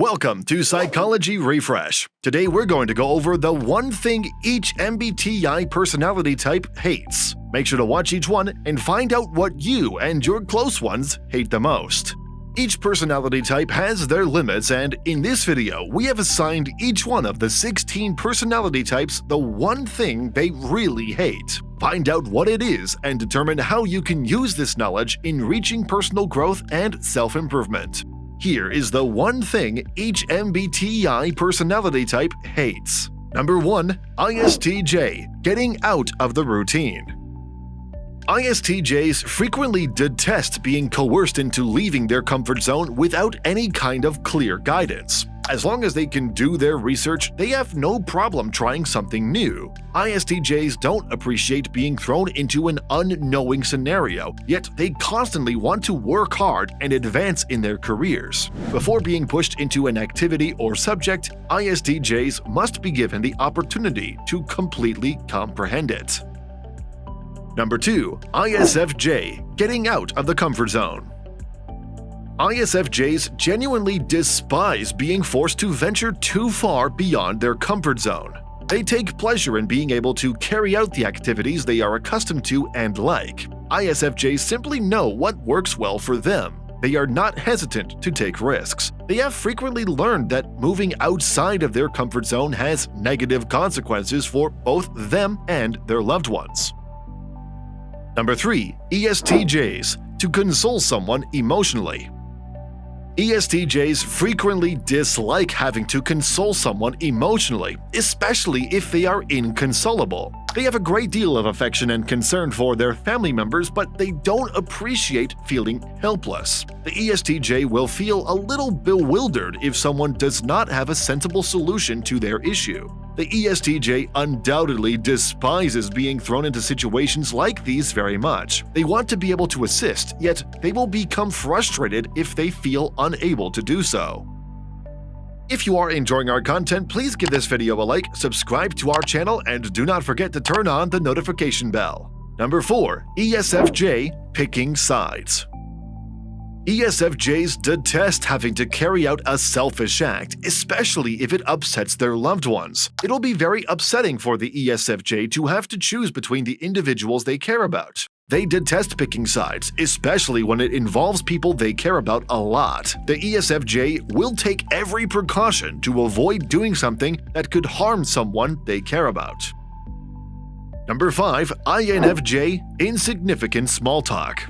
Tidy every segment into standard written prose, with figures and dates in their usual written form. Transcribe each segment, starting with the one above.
Welcome to Psychology Refresh. Today we're going to go over the one thing each MBTI personality type hates. Make sure to watch each one and find out what you and your close ones hate the most. Each personality type has their limits, and in this video we have assigned each one of the 16 personality types the one thing they really hate. Find out what it is and determine how you can use this knowledge in reaching personal growth and self-improvement. Here is the one thing each MBTI personality type hates. Number 1. ISTJ – getting out of the routine. ISTJs frequently detest being coerced into leaving their comfort zone without any kind of clear guidance. As long as they can do their research, they have no problem trying something new. ISTJs don't appreciate being thrown into an unknowing scenario, yet they constantly want to work hard and advance in their careers. Before being pushed into an activity or subject, ISTJs must be given the opportunity to completely comprehend it. Number 2. ISFJ – getting out of the comfort zone. ISFJs genuinely despise being forced to venture too far beyond their comfort zone. They take pleasure in being able to carry out the activities they are accustomed to and like. ISFJs simply know what works well for them. They are not hesitant to take risks. They have frequently learned that moving outside of their comfort zone has negative consequences for both them and their loved ones. Number 3. ESTJs – to console someone emotionally. ESTJs frequently dislike having to console someone emotionally, especially if they are inconsolable. They have a great deal of affection and concern for their family members, but they don't appreciate feeling helpless. The ESTJ will feel a little bewildered if someone does not have a sensible solution to their issue. The ESTJ undoubtedly despises being thrown into situations like these very much. They want to be able to assist, yet they will become frustrated if they feel unable to do so. If you are enjoying our content, please give this video a like, subscribe to our channel, and do not forget to turn on the notification bell. Number 4. ESFJ – picking sides. ESFJs detest having to carry out a selfish act, especially if it upsets their loved ones. It'll be very upsetting for the ESFJ to have to choose between the individuals they care about. They detest picking sides, especially when it involves people they care about a lot. The ESFJ will take every precaution to avoid doing something that could harm someone they care about. Number 5. INFJ – insignificant small talk.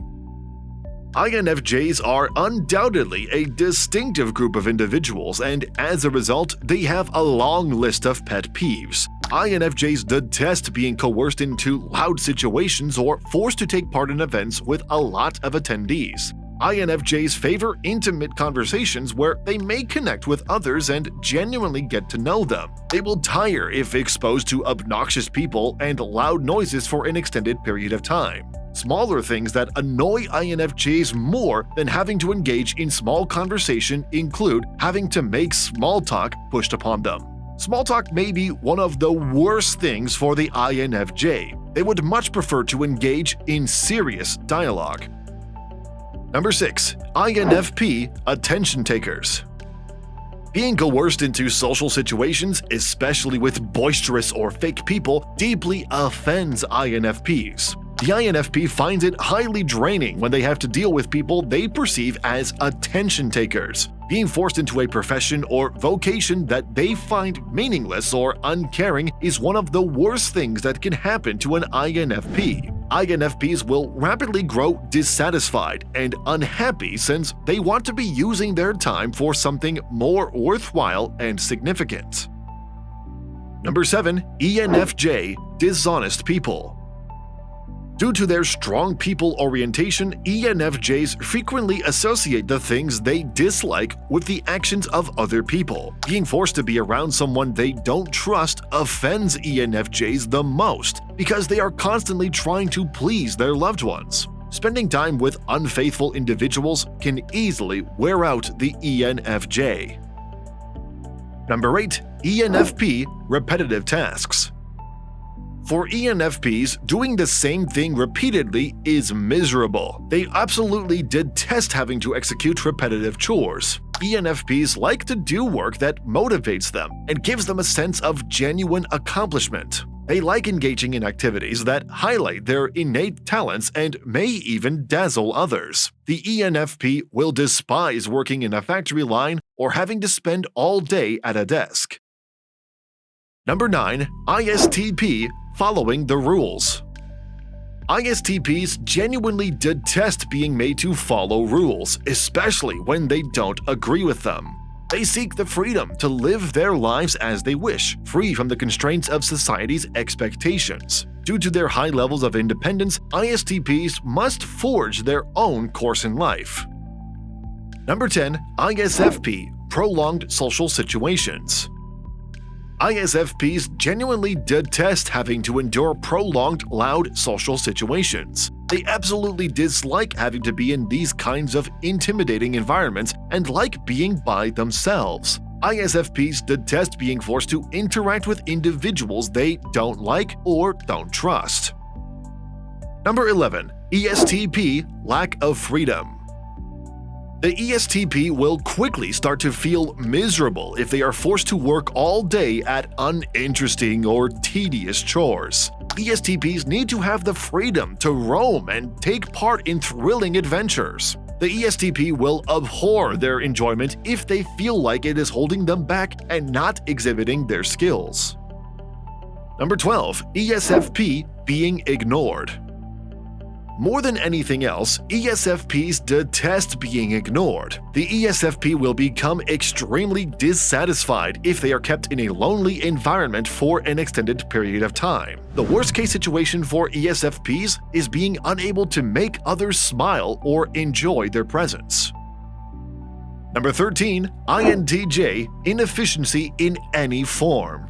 INFJs are undoubtedly a distinctive group of individuals, and as a result, they have a long list of pet peeves. INFJs detest being coerced into loud situations or forced to take part in events with a lot of attendees. INFJs favor intimate conversations where they may connect with others and genuinely get to know them. They will tire if exposed to obnoxious people and loud noises for an extended period of time. Smaller things that annoy INFJs more than having to engage in small conversation include having to make small talk pushed upon them. Small talk may be one of the worst things for the INFJ. They would much prefer to engage in serious dialogue. Number 6. INFP – attention takers. Being coerced into social situations, especially with boisterous or fake people, deeply offends INFPs. The INFP finds it highly draining when they have to deal with people they perceive as attention takers. Being forced into a profession or vocation that they find meaningless or uncaring is one of the worst things that can happen to an INFP. INFPs will rapidly grow dissatisfied and unhappy since they want to be using their time for something more worthwhile and significant. Number 7. ENFJ – dishonest people. Due to their strong people orientation, ENFJs frequently associate the things they dislike with the actions of other people. Being forced to be around someone they don't trust offends ENFJs the most because they are constantly trying to please their loved ones. Spending time with unfaithful individuals can easily wear out the ENFJ. Number 8. ENFP – repetitive tasks. For ENFPs, doing the same thing repeatedly is miserable. They absolutely detest having to execute repetitive chores. ENFPs like to do work that motivates them and gives them a sense of genuine accomplishment. They like engaging in activities that highlight their innate talents and may even dazzle others. The ENFP will despise working in a factory line or having to spend all day at a desk. Number 9. ISTP following the rules. ISTPs genuinely detest being made to follow rules, especially when they don't agree with them. They seek the freedom to live their lives as they wish, free from the constraints of society's expectations. Due to their high levels of independence, ISTPs must forge their own course in life. Number 10. ISFP prolonged social situations. ISFPs genuinely detest having to endure prolonged, loud social situations. They absolutely dislike having to be in these kinds of intimidating environments and like being by themselves. ISFPs detest being forced to interact with individuals they don't like or don't trust. Number 11. ESTP lack of freedom. The ESTP will quickly start to feel miserable if they are forced to work all day at uninteresting or tedious chores. ESTPs need to have the freedom to roam and take part in thrilling adventures. The ESTP will abhor their enjoyment if they feel like it is holding them back and not exhibiting their skills. Number 12. ESFP being ignored. More than anything else, ESFPs detest being ignored. The ESFP will become extremely dissatisfied if they are kept in a lonely environment for an extended period of time. The worst-case situation for ESFPs is being unable to make others smile or enjoy their presence. Number 13. INTJ inefficiency in any form.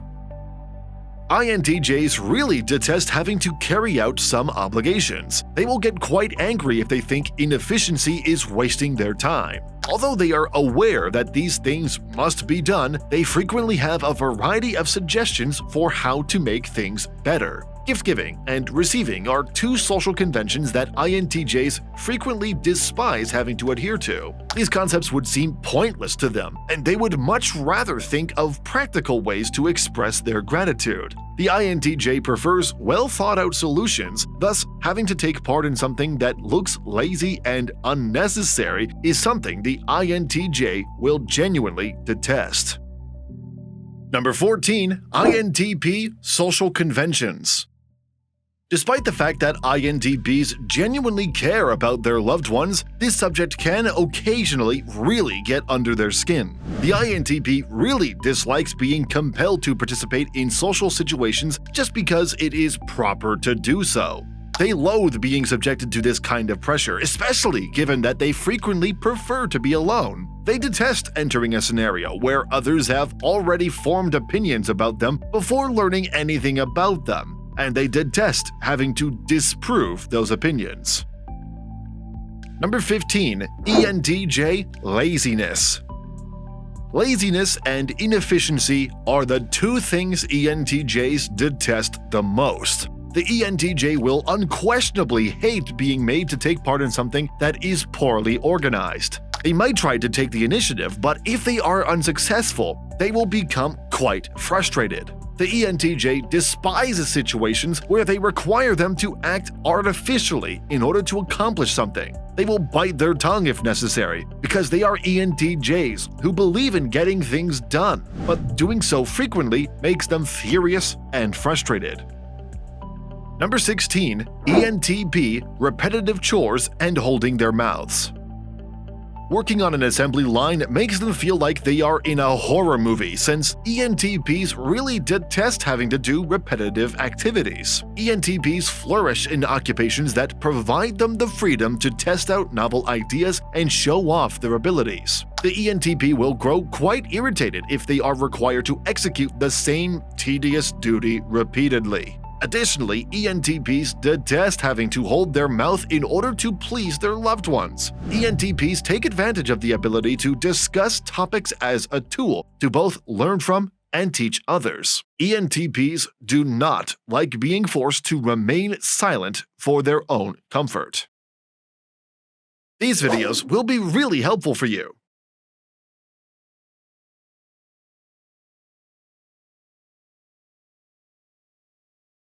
INTJs really detest having to carry out some obligations. They will get quite angry if they think inefficiency is wasting their time. Although they are aware that these things must be done, they frequently have a variety of suggestions for how to make things better. Gift-giving and receiving are two social conventions that INTJs frequently despise having to adhere to. These concepts would seem pointless to them, and they would much rather think of practical ways to express their gratitude. The INTJ prefers well-thought-out solutions, thus having to take part in something that looks lazy and unnecessary is something the INTJ will genuinely detest. Number 14. INTP social conventions. Despite the fact that INTPs genuinely care about their loved ones, this subject can occasionally really get under their skin. The INTP really dislikes being compelled to participate in social situations just because it is proper to do so. They loathe being subjected to this kind of pressure, especially given that they frequently prefer to be alone. They detest entering a scenario where others have already formed opinions about them before learning anything about them, and they detest having to disprove those opinions. Number 15. ENTJ laziness. Laziness and inefficiency are the two things ENTJs detest the most. The ENTJ will unquestionably hate being made to take part in something that is poorly organized. They might try to take the initiative, but if they are unsuccessful, they will become quite frustrated. The ENTJ despises situations where they require them to act artificially in order to accomplish something. They will bite their tongue if necessary, because they are ENTJs who believe in getting things done, but doing so frequently makes them furious and frustrated. Number 16. ENTP repetitive chores and holding their mouths. Working on an assembly line makes them feel like they are in a horror movie, since ENTPs really detest having to do repetitive activities. ENTPs flourish in occupations that provide them the freedom to test out novel ideas and show off their abilities. The ENTP will grow quite irritated if they are required to execute the same tedious duty repeatedly. Additionally, ENTPs detest having to hold their mouth in order to please their loved ones. ENTPs take advantage of the ability to discuss topics as a tool to both learn from and teach others. ENTPs do not like being forced to remain silent for their own comfort. These videos will be really helpful for you.